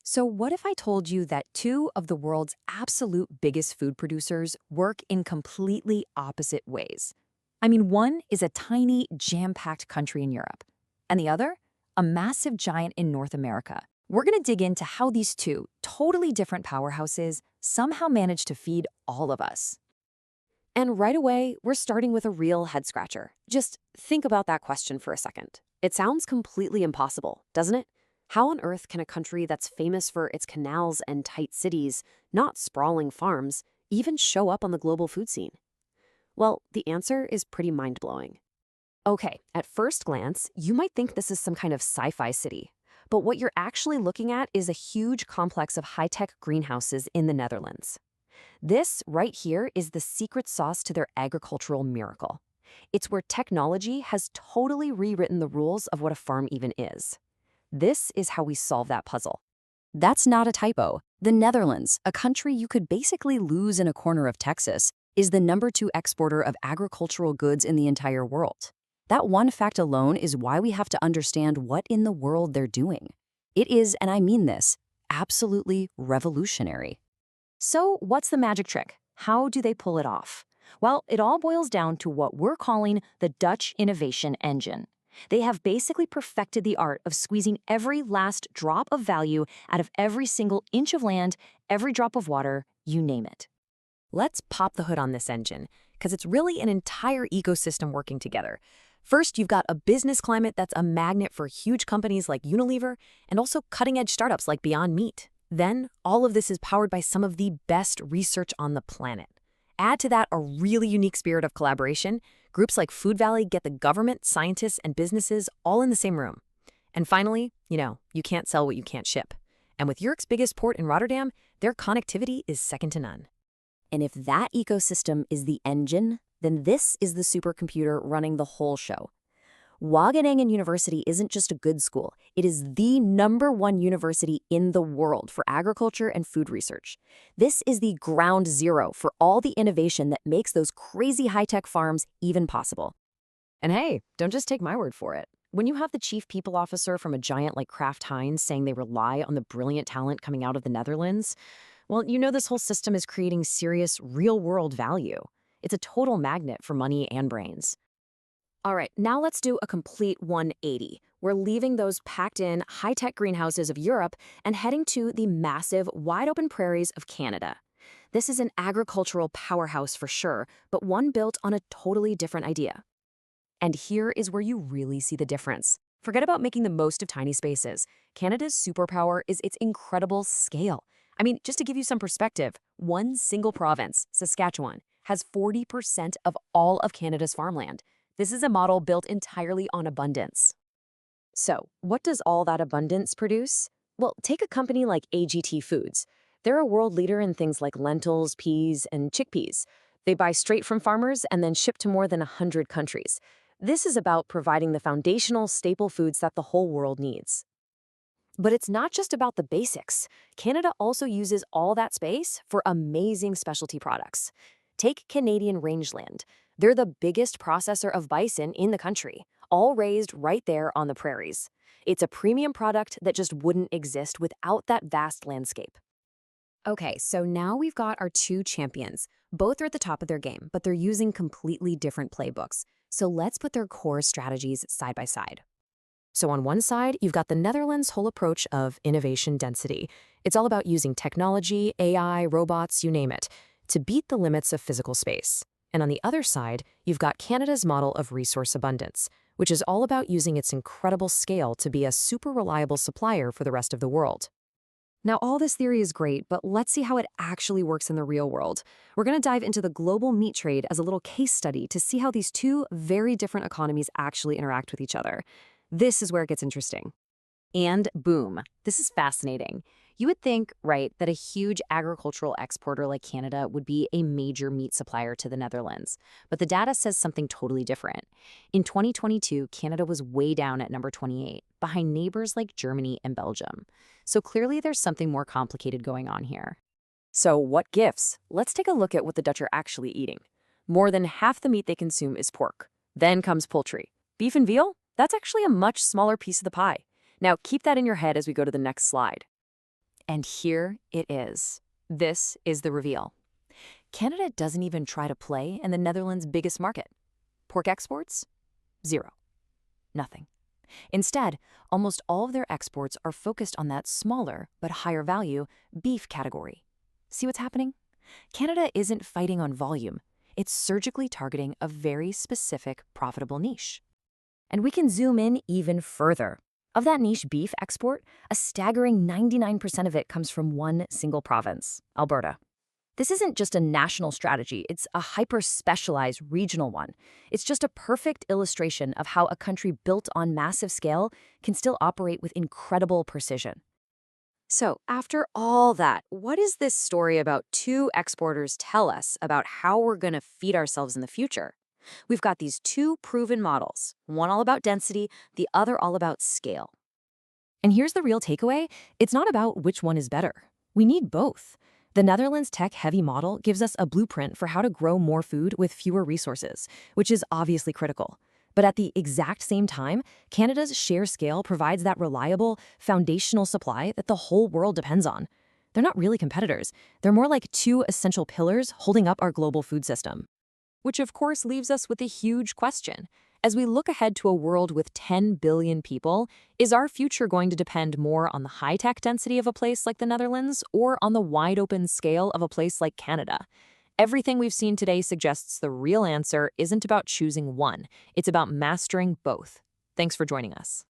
So, what if I told you that two of the world's absolute biggest food producers work in completely opposite ways? I mean, one is a tiny, jam packed country in Europe, and the other, a massive giant in North America. We're going to dig into how these two totally different powerhouses somehow manage to feed all of us. And right away, we're starting with a real head scratcher. Just think about that question for a second. It sounds completely impossible, doesn't it? How on earth can a country that's famous for its canals and tight cities, not sprawling farms, even show up on the global food scene? Well, the answer is pretty mind-blowing. Okay, at first glance, you might think this is some kind of sci-fi city. But what you're actually looking at is a huge complex of high-tech greenhouses in the Netherlands. This right here is the secret sauce to their agricultural miracle. It's where technology has totally rewritten the rules of what a farm even is. This is how we solve that puzzle. That's not a typo. The Netherlands, a country you could basically lose in a corner of Texas, is the #2 exporter of agricultural goods in the entire world. That one fact alone is why we have to understand what in the world they're doing. It is, and I mean this, absolutely revolutionary. So, what's the magic trick? How do they pull it off? Well, it all boils down to what we're calling the Dutch innovation engine. They have basically perfected the art of squeezing every last drop of value out of every single inch of land, every drop of water, you name it. Let's pop the hood on this engine, because it's really an entire ecosystem working together. First, you've got a business climate that's a magnet for huge companies like Unilever and also cutting-edge startups like Beyond Meat. Then, all of this is powered by some of the best research on the planet. Add to that a really unique spirit of collaboration. Groups like Food Valley get the government, scientists, and businesses all in the same room. And finally, you can't sell what you can't ship. And with Europe's biggest port in Rotterdam, their connectivity is second to none. And if that ecosystem is the engine, then this is the supercomputer running the whole show. Wageningen University isn't just a good school. It is the #1 university in the world for agriculture and food research. This is the ground zero for all the innovation that makes those crazy high-tech farms even possible. And hey, don't just take my word for it. When you have the chief people officer from a giant like Kraft Heinz saying they rely on the brilliant talent coming out of the Netherlands, well, this whole system is creating serious real-world value. It's a total magnet for money and brains. All right, now let's do a complete 180. We're leaving those packed-in, high-tech greenhouses of Europe and heading to the massive, wide-open prairies of Canada. This is an agricultural powerhouse for sure, but one built on a totally different idea. And here is where you really see the difference. Forget about making the most of tiny spaces. Canada's superpower is its incredible scale. I mean, just to give you some perspective, one single province, Saskatchewan, has 40% of all of Canada's farmland. This is a model built entirely on abundance. So, what does all that abundance produce? Well, take a company like AGT Foods. They're a world leader in things like lentils, peas, and chickpeas. They buy straight from farmers and then ship to more than 100 countries. This is about providing the foundational staple foods that the whole world needs. But it's not just about the basics. Canada also uses all that space for amazing specialty products. Take Canadian rangeland. They're the biggest processor of bison in the country, all raised right there on the prairies. It's a premium product that just wouldn't exist without that vast landscape. Okay, so now we've got our two champions. Both are at the top of their game, but they're using completely different playbooks. So let's put their core strategies side by side. So on one side, you've got the Netherlands' whole approach of innovation density. It's all about using technology, AI, robots, you name it, to beat the limits of physical space. And on the other side, you've got Canada's model of resource abundance, which is all about using its incredible scale to be a super reliable supplier for the rest of the world. Now, all this theory is great, but let's see how it actually works in the real world. We're going to dive into the global meat trade as a little case study to see how these two very different economies actually interact with each other. This is where it gets interesting. And boom, this is fascinating. You would think, right, that a huge agricultural exporter like Canada would be a major meat supplier to the Netherlands. But the data says something totally different. In 2022, Canada was way down at number 28, behind neighbors like Germany and Belgium. So clearly there's something more complicated going on here. So what gifts? Let's take a look at what the Dutch are actually eating. More than half the meat they consume is pork. Then comes poultry. Beef and veal? That's actually a much smaller piece of the pie. Now keep that in your head as we go to the next slide. And here it is. This is the reveal. Canada doesn't even try to play in the Netherlands' biggest market. Pork exports? Zero. Nothing. Instead, almost all of their exports are focused on that smaller but higher value beef category. See what's happening? Canada isn't fighting on volume. It's surgically targeting a very specific, profitable niche. And we can zoom in even further. Of that niche beef export, a staggering 99% of it comes from one single province, Alberta. This isn't just a national strategy, it's a hyper-specialized regional one. It's just a perfect illustration of how a country built on massive scale can still operate with incredible precision. So, after all that, what does this story about two exporters tell us about how we're going to feed ourselves in the future? We've got these two proven models, one all about density, the other all about scale. And here's the real takeaway. It's not about which one is better. We need both. The Netherlands tech-heavy model gives us a blueprint for how to grow more food with fewer resources, which is obviously critical. But at the exact same time, Canada's share scale provides that reliable, foundational supply that the whole world depends on. They're not really competitors. They're more like two essential pillars holding up our global food system. Which of course leaves us with a huge question. As we look ahead to a world with 10 billion people, is our future going to depend more on the high-tech density of a place like the Netherlands or on the wide-open scale of a place like Canada? Everything we've seen today suggests the real answer isn't about choosing one. It's about mastering both. Thanks for joining us.